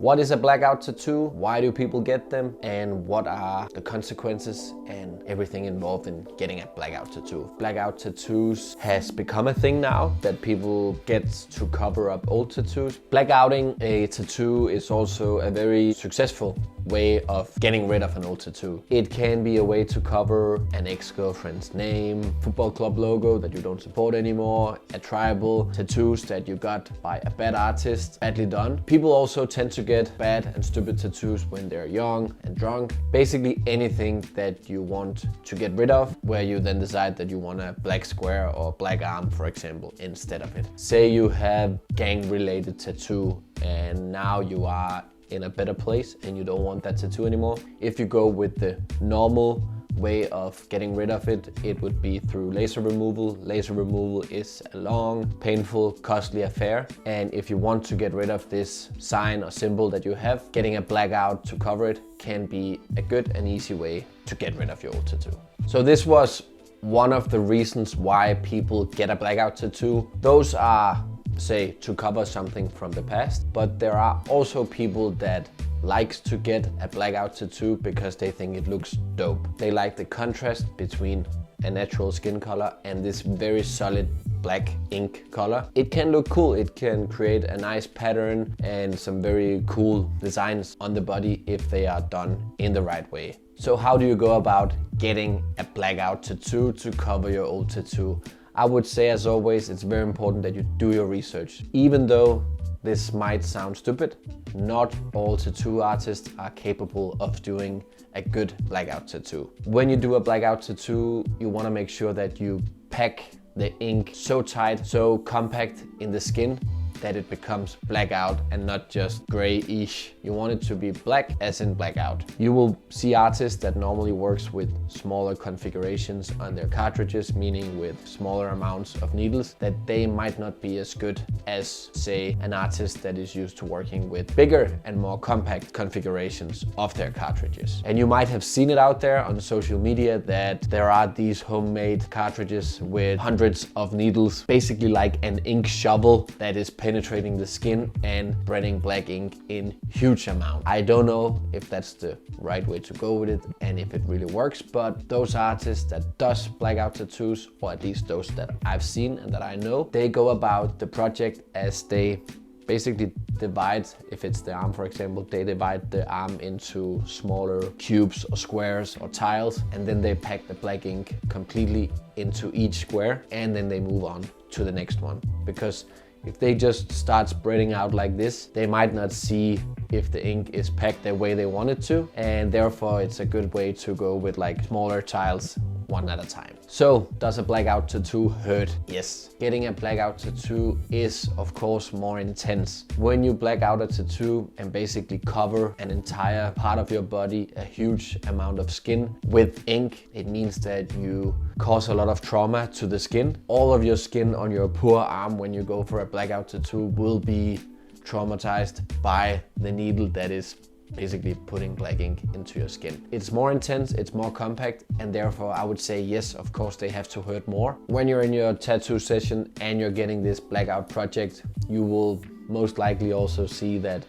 What is a blackout tattoo? Why do people get them? And what are the consequences and everything involved in getting a blackout tattoo? Blackout tattoos has become a thing now that people get to cover up old tattoos. Blackouting a tattoo is also a very successful way of getting rid of an old tattoo. It can be a way to cover an ex-girlfriend's name, football club logo that you don't support anymore, a tribal tattoos that you got by a bad artist, badly done. People also tend to get bad and stupid tattoos when they're young and drunk. Basically anything that you want to get rid of, where you then decide that you want a black square or black arm, for example, instead of it. Say you have gang-related tattoo and now you are in a better place and you don't want that tattoo anymore. If you go with the normal way of getting rid of it, it would be through laser removal. Laser removal is a long, painful, costly affair. And if you want to get rid of this sign or symbol that you have, getting a blackout to cover it can be a good and easy way to get rid of your old tattoo. So this was one of the reasons why people get a blackout tattoo. Those are, say, to cover something from the past, but there are also people that likes to get a blackout tattoo because they think it looks dope. They like the contrast between a natural skin color and this very solid black ink color. It can look cool, it can create a nice pattern and some very cool designs on the body if they are done in the right way. So how do you go about getting a blackout tattoo to cover your old tattoo? I would say, as always, it's very important that you do your research. Even though this might sound stupid, not all tattoo artists are capable of doing a good blackout tattoo. When you do a blackout tattoo, you want to make sure that you pack the ink so tight, so compact in the skin that it becomes blackout and not just grayish. You want it to be black as in blackout. You will see artists that normally works with smaller configurations on their cartridges, meaning with smaller amounts of needles, that they might not be as good as, say, an artist that is used to working with bigger and more compact configurations of their cartridges. And you might have seen it out there on social media that there are these homemade cartridges with hundreds of needles, basically like an ink shovel that is penetrating the skin and spreading black ink in huge amount. I don't know if that's the right way to go with it and if it really works, but those artists that does blackout tattoos, or at least those that I've seen and that I know, they go about the project as they basically divide, if it's the arm for example, they divide the arm into smaller cubes or squares or tiles, and then they pack the black ink completely into each square and then they move on to the next one. Because if they just start spreading out like this, they might not see if the ink is packed the way they want it to, and therefore it's a good way to go with like smaller tiles one at a time. So, does a blackout tattoo hurt? Yes. Getting a blackout tattoo is of course more intense. When you black out a tattoo and basically cover an entire part of your body, a huge amount of skin with ink, it means that you cause a lot of trauma to the skin. All of your skin on your poor arm when you go for a blackout tattoo will be traumatized by the needle that is basically putting black ink into your skin. It's more intense, it's more compact, and therefore I would say yes, of course they have to hurt more. When you're in your tattoo session and you're getting this blackout project, you will most likely also see that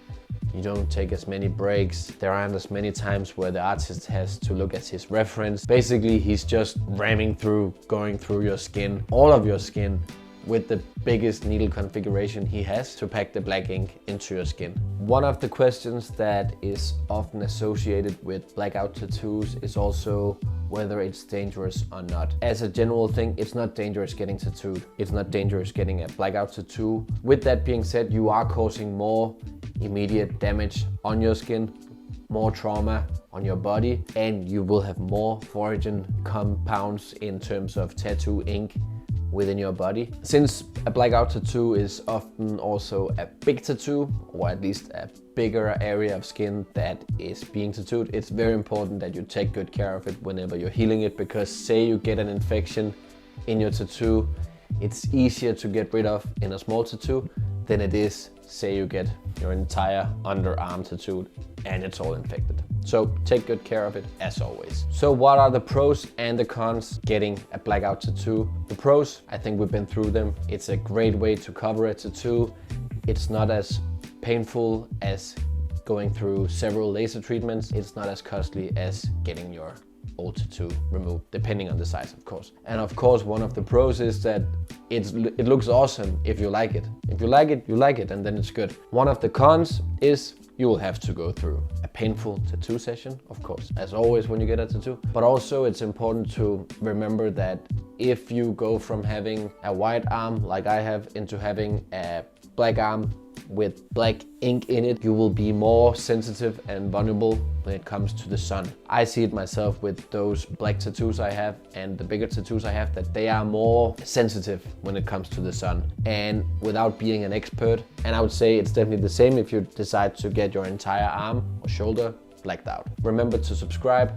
you don't take as many breaks. There aren't as many times where the artist has to look at his reference. Basically, he's just ramming through, going through your skin, all of your skin, with the biggest needle configuration he has to pack the black ink into your skin. One of the questions that is often associated with blackout tattoos is also whether it's dangerous or not. As a general thing, it's not dangerous getting tattooed. It's not dangerous getting a blackout tattoo. With that being said, you are causing more immediate damage on your skin, more trauma on your body, and you will have more foreign compounds in terms of tattoo ink within your body. Since a blackout tattoo is often also a big tattoo, or at least a bigger area of skin that is being tattooed, it's very important that you take good care of it whenever you're healing it, because say you get an infection in your tattoo, it's easier to get rid of in a small tattoo than it is, say you get your entire underarm tattooed and it's all infected. So take good care of it as always. So what are the pros and the cons getting a blackout tattoo? The pros, I think we've been through them. It's a great way to cover a tattoo. It's not as painful as going through several laser treatments, it's not as costly as getting your old tattoo removed, depending on the size, of course. And of course, one of the pros is that it looks awesome if you like it. If you like it, you like it, and then it's good. One of the cons is you will have to go through a painful tattoo session, of course, as always when you get a tattoo. But also it's important to remember that if you go from having a white arm like I have into having a black arm with black ink in it, you will be more sensitive and vulnerable when it comes to the sun. I see it myself with those black tattoos I have and the bigger tattoos I have, that they are more sensitive when it comes to the sun. And without being an expert, and I would say it's definitely the same if you decide to get your entire arm or shoulder blacked out. Remember to subscribe,